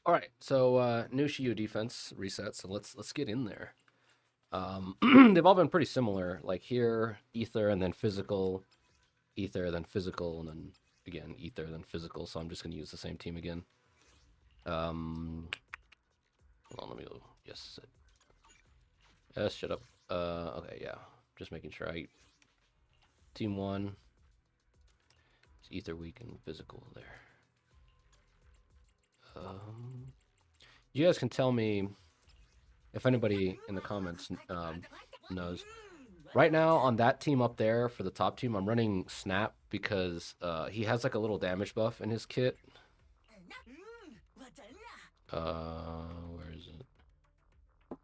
All right, so new Shiyu defense resets, so let's get in there. They've all been pretty similar. Like here, ether and then physical, ether then physical, and then again ether then physical. So I'm just gonna use the same team again. Hold on, let me go. Yes, yes, shut up. Okay, yeah, just making sure I team one. It's ether weak and physical there. You guys can tell me if anybody in the comments knows. Right now on that team up there for the top team, I'm running Snap because he has like a little damage buff in his kit. Where is it?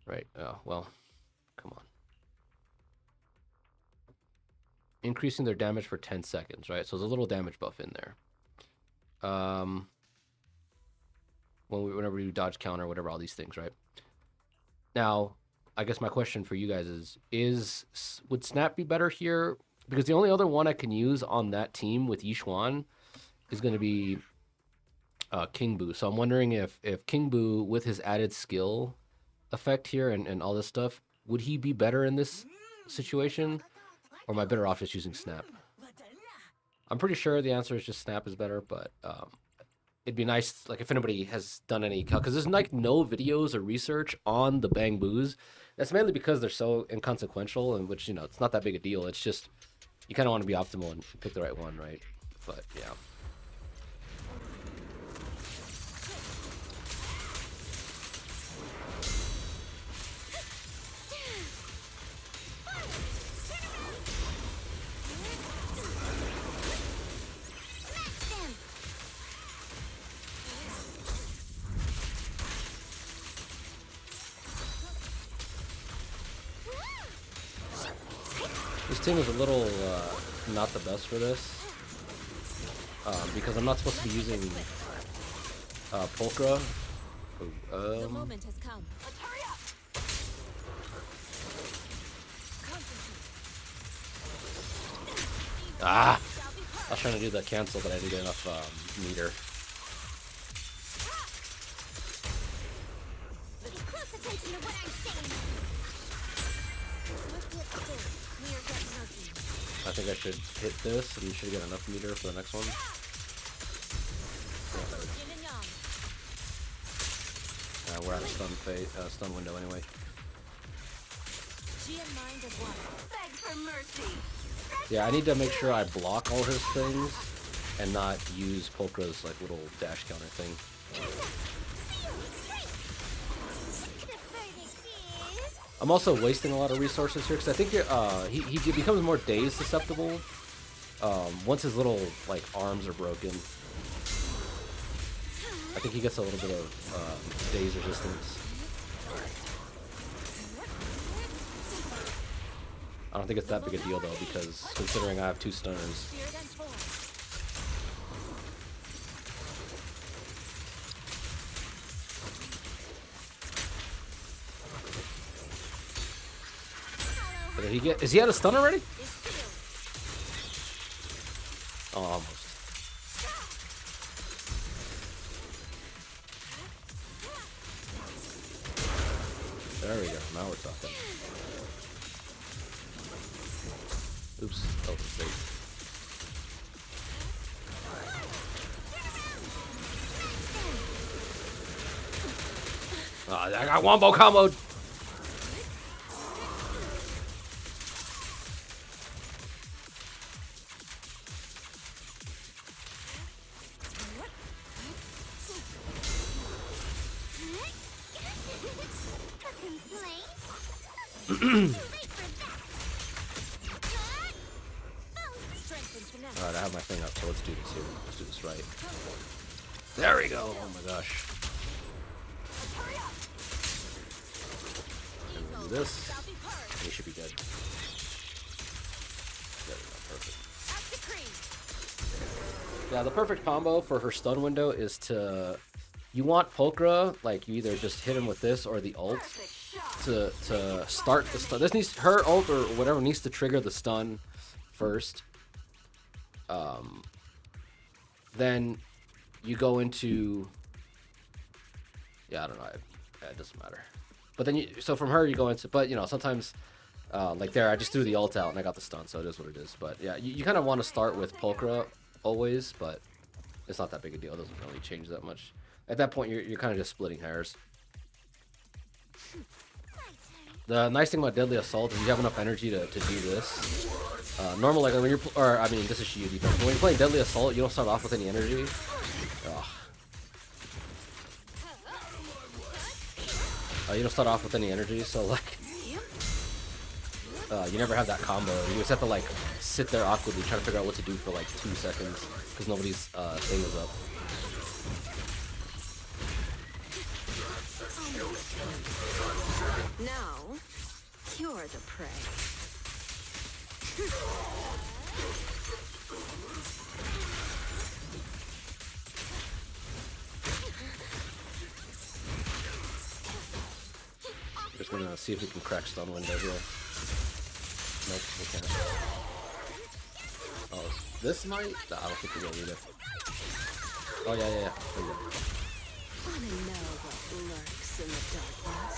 Right. Oh, well, come on. Increasing their damage for 10 seconds, right? So there's a little damage buff in there. Whenever we do dodge counter, whatever, all these things, right? Now, I guess my question for you guys is would Snap be better here? Because the only other one I can use on that team with Yishuan is going to be King Boo. So I'm wondering if King Boo, with his added skill effect here and all this stuff, would he be better in this situation? Or am I better off just using Snap? I'm pretty sure the answer is just Snap is better, but it'd be nice, like, if anybody has done any because there's like no videos or research on the Bang Boos. That's mainly because they're so inconsequential, and which, it's not that big a deal. It's just you kind of want to be optimal and pick the right one, right? But yeah. This team is a little not the best for this because I'm not supposed to be using Pulchra. The moment has come. I was trying to do the cancel, but I didn't get enough meter. Close attention to what I'm saying. I think I should hit this, and you should get enough meter for the next one. We're out of stun window anyway. Yeah, I need to make sure I block all his things and not use Pulchra's like little dash counter thing. I'm also wasting a lot of resources here because I think he becomes more daze susceptible once his little like arms are broken. I think he gets a little bit of daze resistance. I don't think it's that big a deal though, because considering I have 2 stunners. But did he get? Is he out of stun already? Oh, almost. There we go. Now we're talking. Oops. Oh, mistake. I got wombo comboed. Alright, I have my thing up, so let's do this here. Let's do this right. There we go. Oh my gosh. And we'll do this. And he should be dead. There we go. Perfect. Yeah, the perfect combo for her stun window is to... You want Pulchra, like, you either just hit him with this or the ult to start the stun. This needs... Her ult or whatever needs to trigger the stun first. Then you go into Yeah, I don't know. It doesn't matter. But then so from her you go into, but sometimes like there I just threw the ult out and I got the stun, so it is what it is. But yeah, you kind of want to start with Pulchra always, but it's not that big a deal. It doesn't really change that much. At that point, you're kind of just splitting hairs. The nice thing about Deadly Assault is you have enough energy to do this. Normal, like when this is Shiyu defense. But when you're playing Deadly Assault, you don't start off with any energy. Ugh. You don't start off with any energy, so like, you never have that combo. You just have to like sit there awkwardly trying to figure out what to do for like 2 seconds because nobody's thing is up. Now, you're the prey. Just gonna see if we can crack stun window here. Nope, we can't. Oh, this might? Nah, I don't think we will either. Oh yeah. There we go. Wanna know what lurks in the darkness?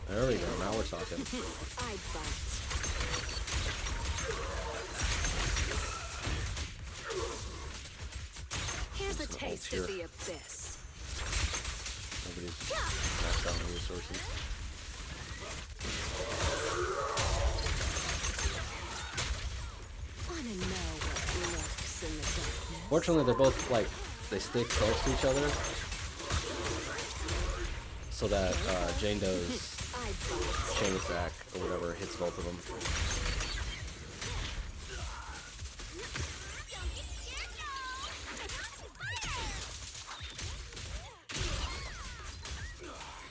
There we go. Now we're talking. I bite. Here's a taste of the abyss. Nobody's maxed out on resources. Wanna know what lurks in the darkness? Fortunately, they're both like they stick close to each other, so that Jane Doe's I bite. chain attack or whatever hits both of them.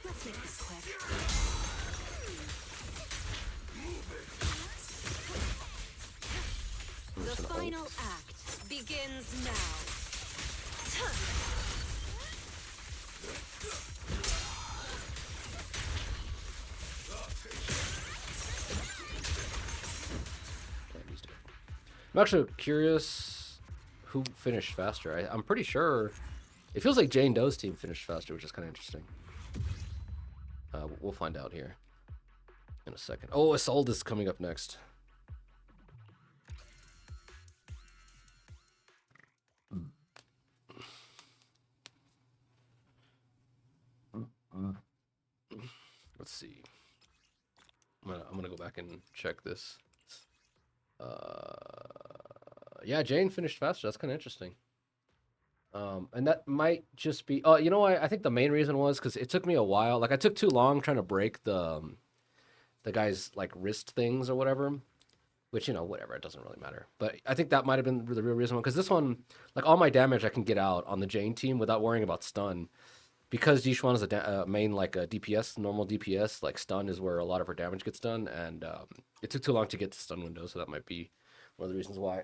Let's make this quick. The final act begins now. I'm actually curious who finished faster. I'm pretty sure it feels like Jane Doe's team finished faster, which is kind of interesting. We'll find out here in a second. Oh, Isolde is coming up next. Let's see. I'm gonna go back and check this. Yeah, Jane finished faster. That's kind of interesting. And that might just be. Oh, you know what? I think the main reason was because it took me a while. Like I took too long trying to break the guy's like wrist things or whatever. Which whatever, it doesn't really matter. But I think that might have been the real reason, because this one, like all my damage I can get out on the Jane team without worrying about stun. Because Yishuan is a main like a DPS, normal DPS, like stun is where a lot of her damage gets done, and it took too long to get to stun window, so that might be one of the reasons why.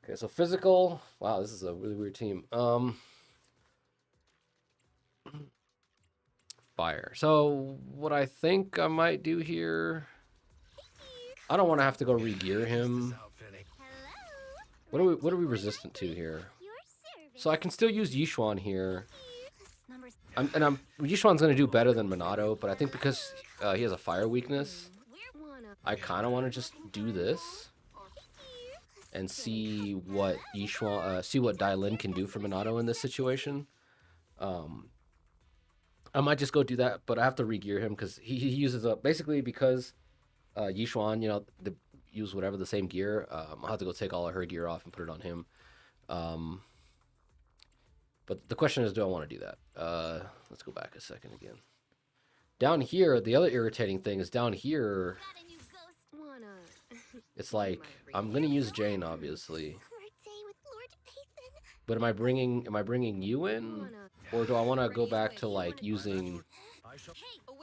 Okay, so physical. Wow, this is a really weird team. Fire. So what I think I might do here, I don't want to have to go re-gear him. What are we resistant to here? So I can still use Yishuan here. Yishuan's gonna do better than Minato, but I think because he has a fire weakness, I kind of want to just do this and see what Dailin can do for Minato in this situation. I might just go do that, but I have to re-gear him because he uses up basically because Yishuan, they use whatever the same gear. I'll have to go take all of her gear off and put it on him. But the question is, do I want to do that? Let's go back a second again. Down here, the other irritating thing is down here, it's like, I'm going to use Jane, obviously. But am I bringing you in? Or do I want to go back to, like, using...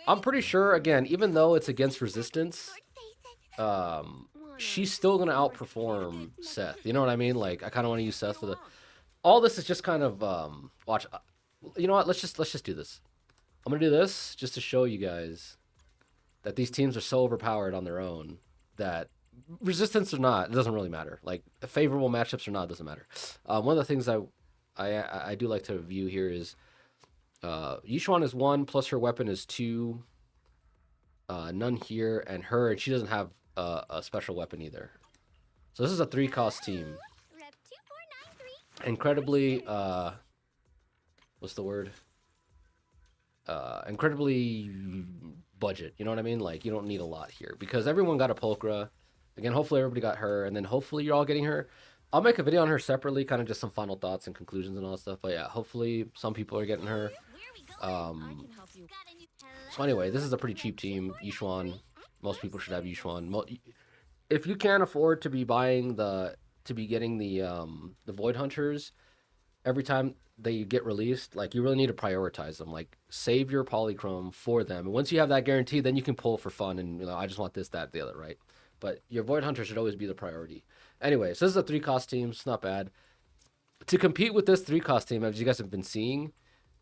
I'm pretty sure, again, even though it's against resistance, she's still going to outperform Seth. You know what I mean? Like, I kind of want to use Seth for the... All this is just kind of watch. You know what? Let's just do this. I'm gonna do this just to show you guys that these teams are so overpowered on their own that resistance or not, it doesn't really matter. Like favorable matchups or not, it doesn't matter. One of the things I do like to view here is Yishuan is 1 plus her weapon is 2. None here, and she doesn't have a special weapon either. So this is a 3-cost team. Incredibly, what's the word? Incredibly budget. You know what I mean? Like, you don't need a lot here because everyone got a Pulchra. Again, hopefully everybody got her, and then hopefully you're all getting her. I'll make a video on her separately, kind of just some final thoughts and conclusions and all that stuff. But yeah, hopefully some people are getting her. So anyway, this is a pretty cheap team. Yishuan. Most people should have Yishuan. If you can't afford to be getting the Void Hunters every time they get released, like you really need to prioritize them. Like save your polychrome for them. And once you have that guarantee, then you can pull for fun and I just want this, that, the other, right? But your Void Hunter should always be the priority. Anyway, so this is a 3-cost team. It's not bad. To compete with this 3-cost team, as you guys have been seeing,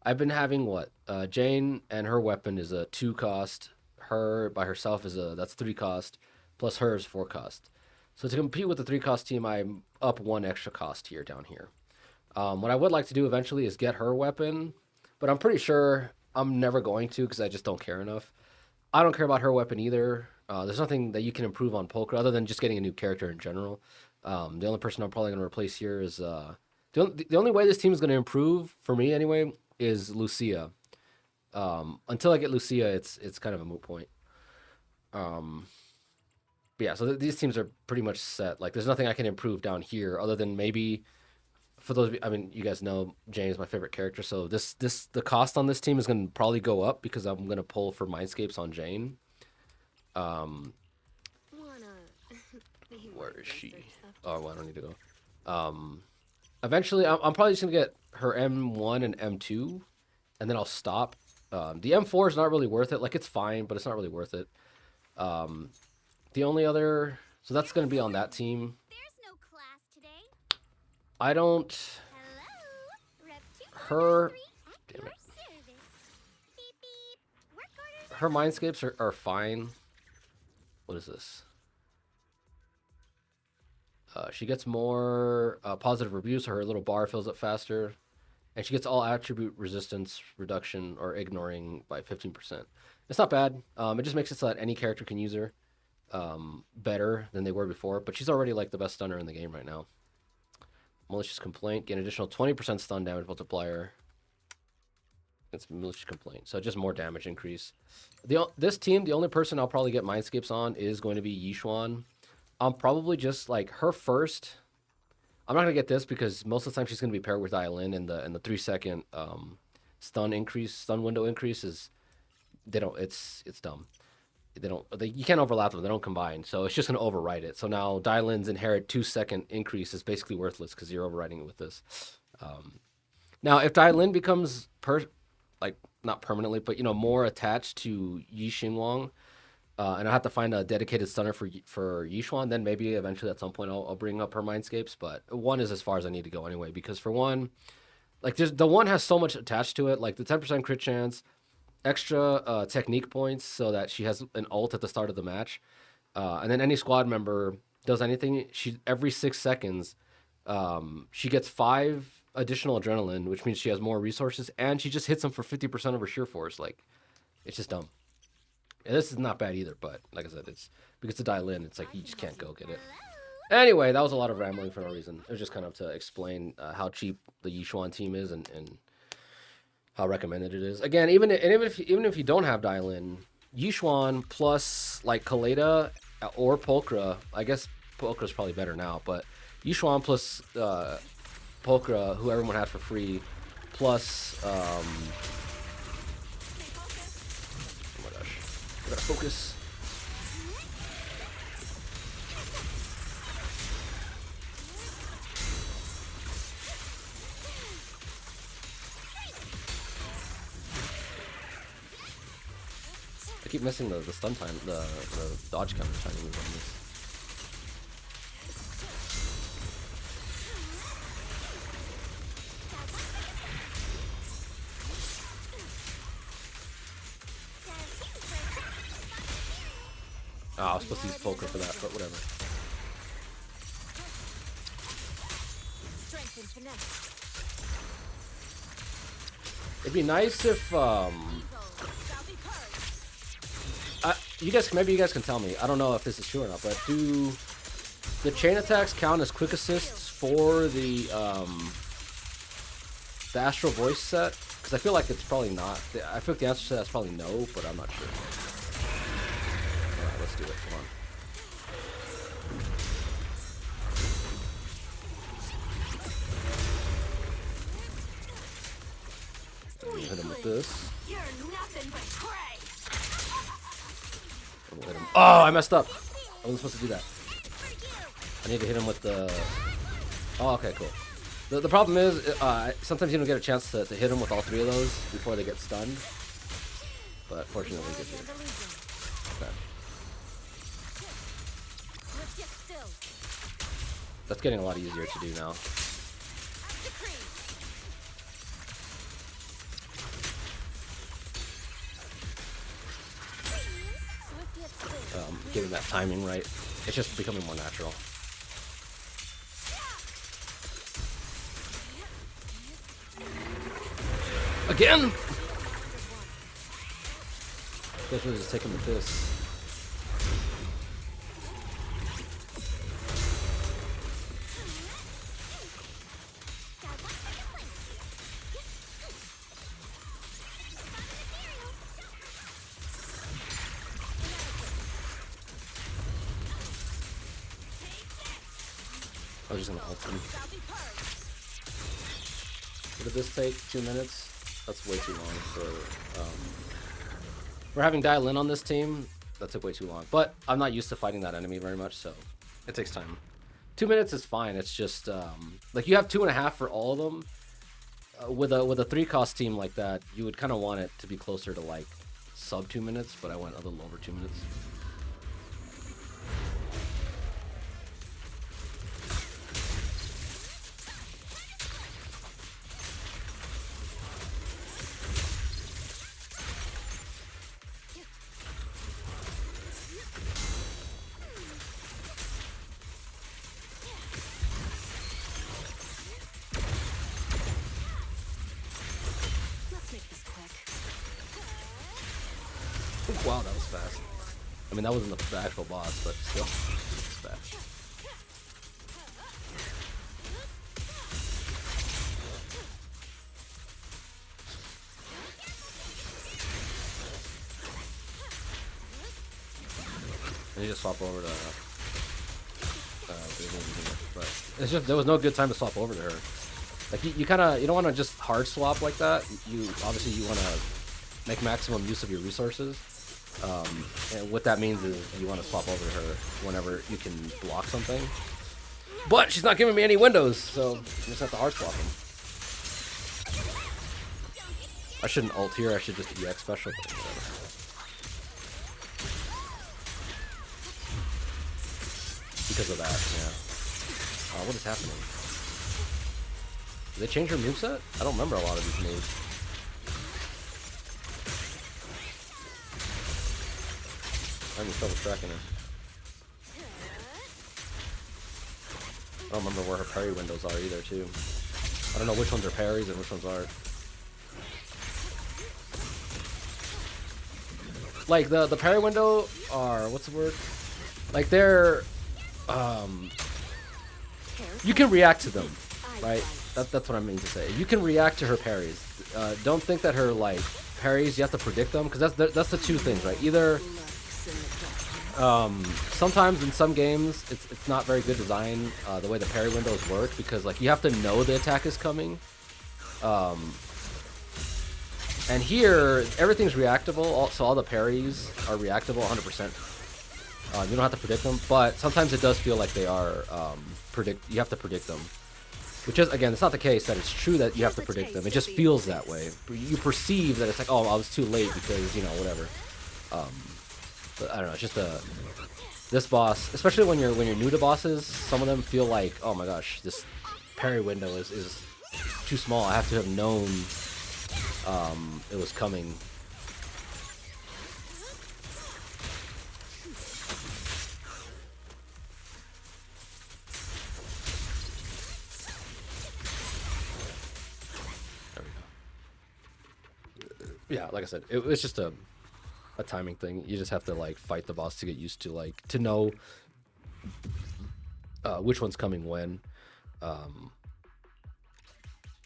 I've been having Jane and her weapon is a 2-cost. Her by herself that's 3-cost. Plus her is 4-cost. So to compete with the 3-cost team, I'm up 1 extra cost here down here. What I would like to do eventually is get her weapon, but I'm pretty sure I'm never going to because I just don't care enough. I don't care about her weapon either. There's nothing that you can improve on Pulchra other than just getting a new character in general. The only person I'm probably going to replace here is the only way this team is going to improve for me anyway is Lucia. Until I get Lucia, it's kind of a moot point. But yeah, so these teams are pretty much set. Like, there's nothing I can improve down here other than maybe for those of you, I mean, you guys know Jane is my favorite character, so the cost on this team is going to probably go up because I'm going to pull for Mindscapes on Jane. Where is she? Oh, well, I don't need to go. Eventually, I'm probably just going to get her M1 and M2, and then I'll stop. The M4 is not really worth it. Like, it's fine, but it's not really worth it. The only other... So that's going to be on that team. I don't... Her... Damn it. Her Mindscapes are fine. What is this? She gets more positive reviews, so her little bar fills up faster. And she gets all attribute resistance reduction or ignoring by 15%. It's not bad. It just makes it so that any character can use her better than they were before. But she's already like the best stunner in the game right now. Malicious Complaint, get an additional 20% stun damage multiplier. It's Malicious Complaint, so just more damage increase. This team, the only person I'll probably get Mindscapes on is going to be Yishuan. I'm probably just like her first. I'm not gonna get this because most of the time she's gonna be paired with Dialin, and the 3-second stun window increase is it's dumb. You can't overlap them. They don't combine. So it's just going to overwrite it. So now Dylan's inherit 2-second increase is basically worthless because you're overwriting it with this. Now, if Dylan becomes not permanently, but more attached to Yi Xingwang, and I have to find a dedicated stunner for Yishuan, then maybe eventually at some point I'll bring up her Mindscapes. But 1 is as far as I need to go anyway, because for 1, like the 1 has so much attached to it, like the 10% crit chance, extra technique points so that she has an ult at the start of the match, and then any squad member does anything, every 6 seconds she gets 5 additional adrenaline, which means she has more resources, and she just hits them for 50% of her sheer force. Like, it's just dumb. And this is not bad either, but like I said, it's because to dial in, it's like you just can't go get it. Anyway, that was a lot of rambling for no reason. It was just kind of to explain how cheap the Yishuan team is and how recommended it is. Again, even if you don't have dial-in, Yishuan plus like Kaleda or Pulchra, I guess Pulchra's probably better now, but Yishuan plus Pulchra, who everyone had for free, plus oh my gosh, I gotta focus. I keep missing the stun time, the dodge counter trying to move on this. Oh, I was supposed to use Poker for that, but whatever. It'd be nice if you guys, maybe you guys can tell me. I don't know if this is true or not, but do the chain attacks count as quick assists for the Astral Voice set? Because I feel like it's probably not. I feel like the answer to that is probably no, but I'm not sure. Alright, let's do it. Come on. Hit him with this. You're nothing but prey. Hit him. Oh, I messed up. I wasn't supposed to do that. I need to hit him with the... Oh, okay, cool. The problem is, sometimes you don't get a chance to hit him with all three of those before they get stunned. But fortunately, we get here. Okay. That's getting a lot easier to do now. Getting that timing right. It's just becoming more natural. Again! Guess we'll just take him with this. I was just gonna ult him. What did this take? 2 minutes? That's way too long for, we're having dial-in on this team. That took way too long. But I'm not used to fighting that enemy very much, so it takes time. 2 minutes is fine. It's just, like, you have 2.5 for all of them. With a 3-cost team like that, you would kind of want it to be closer to, like, sub 2 minutes, but I went a little over 2 minutes. Wow, that was fast. I mean, that wasn't the actual boss, but still, it's fast. I need to swap over to but it's just there was no good time to swap over to her. Like you don't want to just hard swap like that. You obviously you want to make maximum use of your resources. And what that means is you want to swap over to her whenever you can block something. But she's not giving me any windows, so I just have to hard swap him. I shouldn't ult here, I should just EX special. Because of that, yeah. What is happening? Did they change her moveset? I don't remember a lot of these moves. I'm having trouble tracking her. I don't remember where her parry windows are either, too. I don't know which ones are parries and which ones aren't. Like, the parry window are... What's the word? Like, they're... you can react to them, right? That's what I mean to say. You can react to her parries. Don't think that her, like, parries, you have to predict them, because that's the two things, right? Either... sometimes in some games it's not very good design the way the parry windows work, because like you have to know the attack is coming, and here everything's reactable, so all the parries are reactable 100%. You don't have to predict them, but sometimes it does feel like they are you have to predict them, which is, again, it's not the case that it's true that you have to predict them. It just feels that way. You perceive that it's like, oh, I was too late because, you know, whatever. But I don't know, it's just this boss, especially when you're new to bosses, some of them feel like, oh my gosh, this parry window is too small. I have to have known it was coming. Yeah, like I said, it's just a timing thing. You just have to like fight the boss to get used to like to know which one's coming when. Um,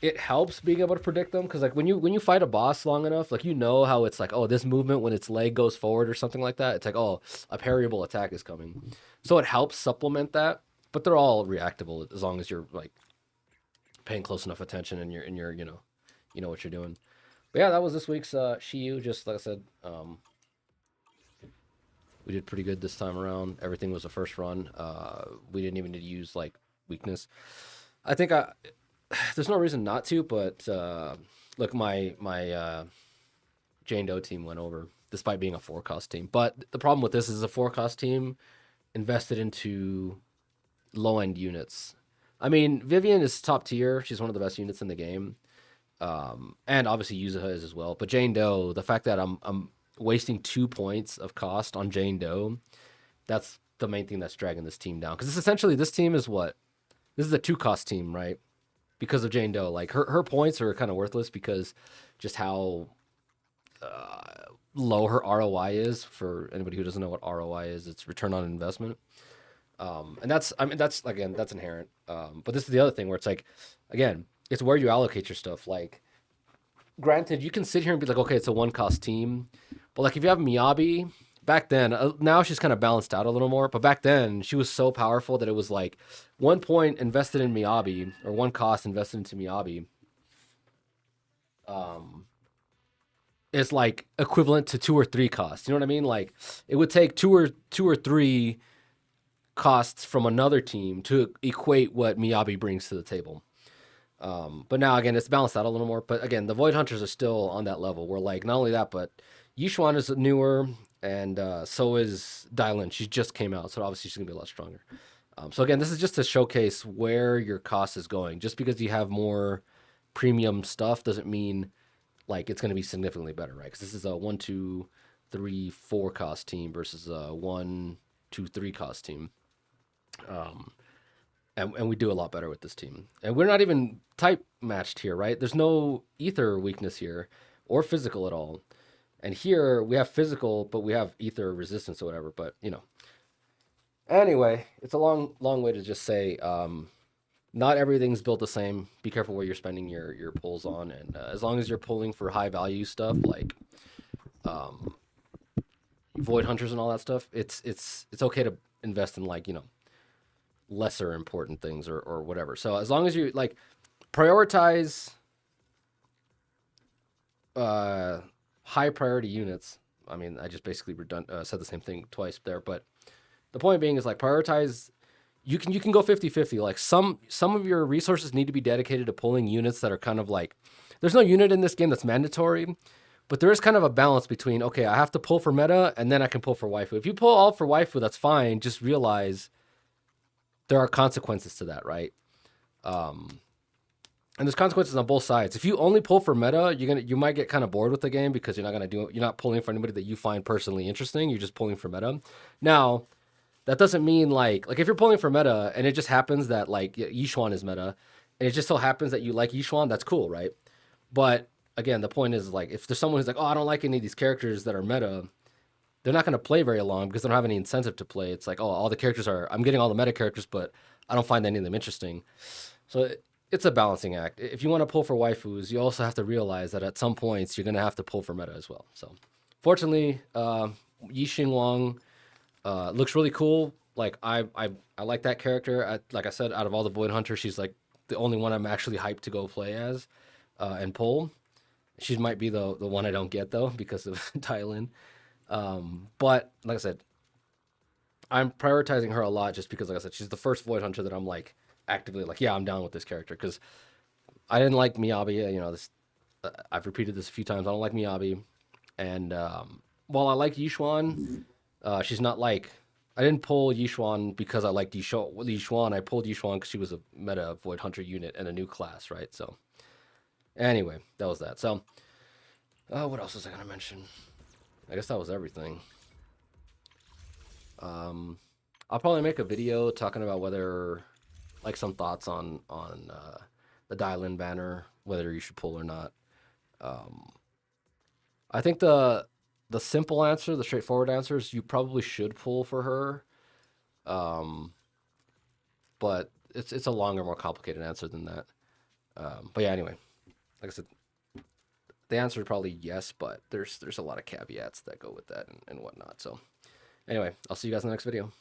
it helps being able to predict them because like when you fight a boss long enough, like you know how it's like, oh, this movement when its leg goes forward or something like that, it's like, oh, a parryable attack is coming. So it helps supplement that, but they're all reactable as long as you're like paying close enough attention and you're you know what you're doing. But yeah, that was this week's Shiyu. Just like I said, we did pretty good this time around. Everything was a first run. We didn't even need to use like weakness. I think there's no reason not to, but look, my Jane Doe team went over despite being a four cost team. But the problem with this is a four cost team invested into low end units. I mean, Vivian is top tier. She's one of the best units in the game. And obviously Yuzuha is as well. But Jane Doe, the fact that I'm wasting 2 points of cost on Jane Doe, that's the main thing that's dragging this team down. Because it's essentially this team is what this is a 2 cost team, right? Because of Jane Doe, like her points are kind of worthless because just how low her ROI is. For anybody who doesn't know what ROI is, it's return on investment. And that's I mean that's again that's inherent. But this is the other thing where it's like, again, it's where you allocate your stuff. Like, granted, you can sit here and be like, okay, it's a 1 cost team, but like if you have Miyabi back then, now she's kind of balanced out a little more. But back then, she was so powerful that it was like 1 point invested in Miyabi or 1 cost invested into Miyabi. Um, is like equivalent to 2 or 3 costs. You know what I mean? Like it would take two or three costs from another team to equate what Miyabi brings to the table. But now again, it's balanced out a little more. But again, the Void Hunters are still on that level. Where like not only that, but Yishuan is newer, and so is Dylan. She just came out, so obviously she's gonna be a lot stronger. So again, this is just to showcase where your cost is going. Just because you have more premium stuff doesn't mean like it's going to be significantly better, right? Because this is a 1, 2, 3, 4 cost team versus a 1, 2, 3 cost team. Um, and we do a lot better with this team. And we're not even type matched here, right? There's no ether weakness here or physical at all. And here we have physical, but we have ether resistance or whatever. But you know, anyway, it's a long way to just say not everything's built the same. Be careful where you're spending your pulls on, and as long as you're pulling for high value stuff like um, void hunters and all that stuff, it's okay to invest in like lesser important things or whatever. So as long as you like prioritize high priority units. I mean, I just basically said the same thing twice there, but the point being is like prioritize. You can go 50-50. Like some of your resources need to be dedicated to pulling units that are kind of like there's no unit in this game that's mandatory, but there is kind of a balance between okay, I have to pull for meta and then I can pull for waifu. If you pull all for waifu, that's fine. Just realize there are consequences to that, right? And there's consequences on both sides. If you only pull for meta, you might get kind of bored with the game because you're not pulling for anybody that you find personally interesting. You're just pulling for meta. Now, that doesn't mean like if you're pulling for meta and it just happens that like Yishuan is meta and it just so happens that you like Yishuan, that's cool, right? But again, the point is like if there's someone who's like, oh, I don't like any of these characters that are meta, they're not going to play very long because they don't have any incentive to play. It's like, oh, all the characters I'm getting all the meta characters, but I don't find any of them interesting. So it's a balancing act. If you want to pull for waifus, you also have to realize that at some points you're going to have to pull for meta as well. So fortunately, Yixing Wang looks really cool. Like I like that character. Like I said, out of all the Void Hunters, she's like the only one I'm actually hyped to go play as and pull. She might be the one I don't get though because of Thailand. But like I said, I'm prioritizing her a lot just because, like I said, she's the first Void Hunter that I'm like actively like, yeah, I'm down with this character because I didn't like Miyabi. This I've repeated this a few times. I don't like Miyabi, and while I like Yishuan, she's not like I didn't pull Yishuan because I liked Yishuan. I pulled Yishuan because she was a meta Void Hunter unit and a new class, right? So anyway, that was that. So what else was I gonna mention? I guess that was everything. I'll probably make a video talking about whether, like, some thoughts on the dial-in banner, whether you should pull or not. Um, I think the simple answer, the straightforward answer is you probably should pull for her. Um, but it's a longer, more complicated answer than that. But yeah, anyway, like I said, the answer is probably yes, but there's a lot of caveats that go with that and whatnot. So anyway, I'll see you guys in the next video.